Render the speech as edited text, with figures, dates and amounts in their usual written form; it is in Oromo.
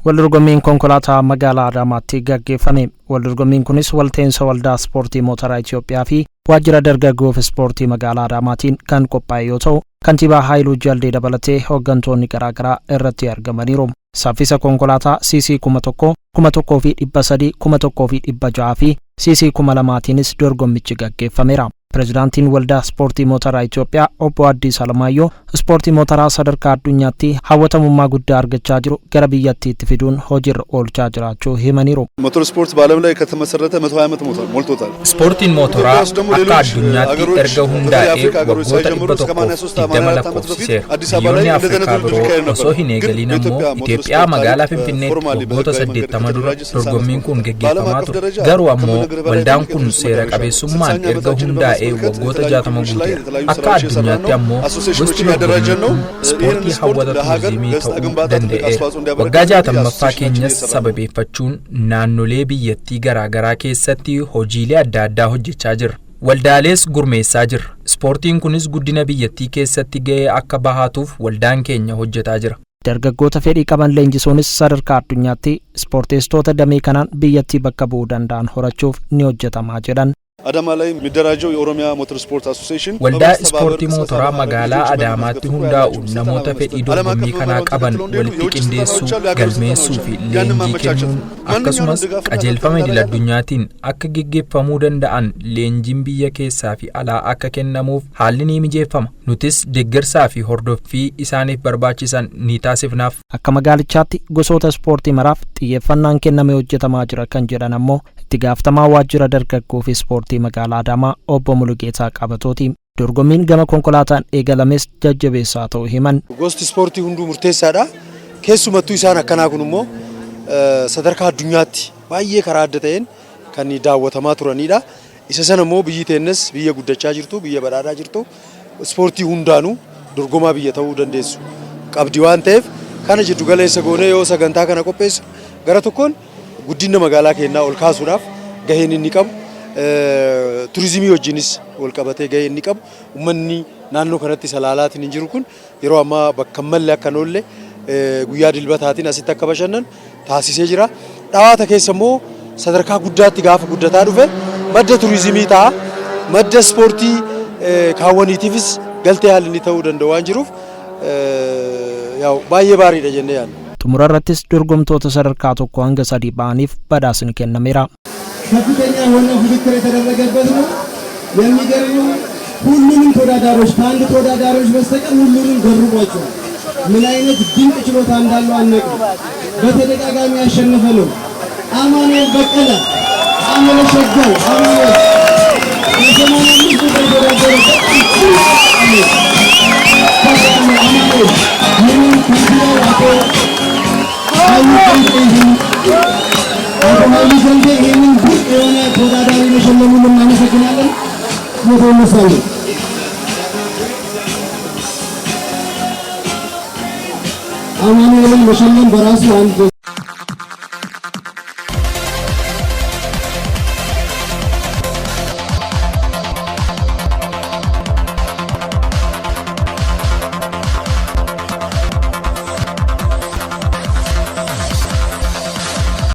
Waldorgommiin konkolaataa magaalaa Adaamaatti gaggeeffame. Waldorgommiin kunis walteensa waldaa ispoortii mootoraa Itoophiyaa fi waajjira dargaggoof ispoortii magaalaa Adaamaatiin kan qophaa'e yoo ta'u, kantiibaa Haayiluu Jaldee dabalatee hooggantoonni garaagaraa irratti argamaniiru. Saffisa konkolaataa CC 1000, 1300, 1600 fi CC 2000tiinis dorgommichi gaggeeffameera. Pireezidaantiin waldaa ispoortii mootoraa Itoophiyaa obbo Addis Alamaayyoo ispoortii mootoraa sadarkaa addunyaatti hawwatamummaa guddaa argachaa jiru gara biyyattiitti fiduun hojiirra oolchaa jiraachuu himaniiru. ሞተር ስፖርት በዓለም ላይ ከተመሰረተ 120 ዓመት ሞልቶታል። ስፖርtiin mootoraa akka addunyaatti erga hundaa'ee waggoota 120 lakkoofsiseera. Biyyoonni Afrikaa biroo osoo hin eegaliin ammoo Itoophiyaa magaalaa Finfinneetti waggoota 80 dura dorgommiin kun gaggeeffamaa ture. Garuu ammoo waldaan kun seera qabeessummaan erga hundaa'ee waggoota 60 guuteera. Akka addunyaatti ammoo gosti dorgommii kun ispoortii hawwata turizimii ta'uu danda'eera. Waggaa 60ffaa keenyas sababeeffachuun naannolee biyyattii garaagaraa keessatti hojiilee adda addaa hojjechaa jirra. Waldaalees gurmeessaa jirra. Ispoortiin kunis guddina biyyattii keessatti ga'ee akka bahaatuuf waldaan keenya hojjetaa jira. Dargaggoota fedhii qaban leenjisuunis sadarkaa addunyaatti ispoorteessitoota damee kanaan biyyattii bakka bu'uu danda'an horachuuf ni hojjetamaa jedhan. አዳማ ላይ የሚደራጀው የኦሮሚያ ሞተር ስፖርት አሶሲዬሽን waldaa ispoortii mootoraa magaalaa Adaamaatti hundaa'uun namoota fedhii dorgommii kanaa qaban walitti qindeessuu, galmeessuu fi leenjii kennuun akkasumas qajeelfama idil-addunyaatiin akka gaggeeffamuu danda'an leenjiin biyya keessaa fi alaa akka kennamuuf haalli ni mijeeffama. Nutis deeggarsaa fi hordoffii isaaniif barbaachisan ni taasifnaaf. Akka magaalichaatti gosoota ispoortii maraaf xiyyeeffannaan kennamee hojjetamaa jira kan jedhan ammoo itti gaafatamaa waajjira dargaggoo fi ispoortii magaalaa Adaamaa obbo Mulugeetaa Qabatooti. Dorgommiin gama konkolaataan eegalames jajjabeessaa ta'uu himan. Gosti ispoortii hunduu murteessaadha. Keessumattuu isaan akkanaa kun immoo sadarkaa addunyaatti baay'ee karaa adda ta'een kan daawwatamaa turanidha. Isa sana immoo biyyi teennas biyya guddachaa jirtu, biyya badhaadhaa jirtu ispoortii hundaanuu dorgomaa biyya ta'uu dandeessu qabdi waan ta'eef kana jiddu galeessa goonee yoo sagantaa kana qopheessu gara tokkoon guddina magaalaa keenyaa ol kaasuudhaaf gaheen inni qabu turizimii wajjinis wal qabatee gaheen inni qabu uummanni naannoo kanatti salaalaatiin hin jiru kun yeroo ammaa bakka mallee akka noolle guyyaa dilbataatiin asitti akka bashannan taasisee jira. Dhawaata keessa immoo sadarkaa guddaatti gaafa guddataa dhufe madda turizimii ta'a, madda ispoortii kaawwaniitiifis galtee haalli inni ta'uu danda'u waan jiruuf baay'ee baariidha jennee yaadna. Xumura irrattis dorgomtoota sadarkaa tokko hanga 3 ba'aniif badhaasni kennameera. ከፍተኛ የሆነ ፍክክር የተደረገበት ነው። የሚገርመው ሁሉንም ተወዳዳሪዎች ከአንድ ተወዳዳሪዎች በስተቀር ሁሉንም ገርሟቸዋል። ምን አይነት ድንቅ ችሎታ እንዳለው አናውቅም። በተደጋጋሚ ያሸነፈ ነው። አማኑኤል በቀለ አመለ ሸጋው አማኑኤል የ85 ቁጥር ተወዳዳሪ አማኑኤልን መሸለም በራሱ አንድ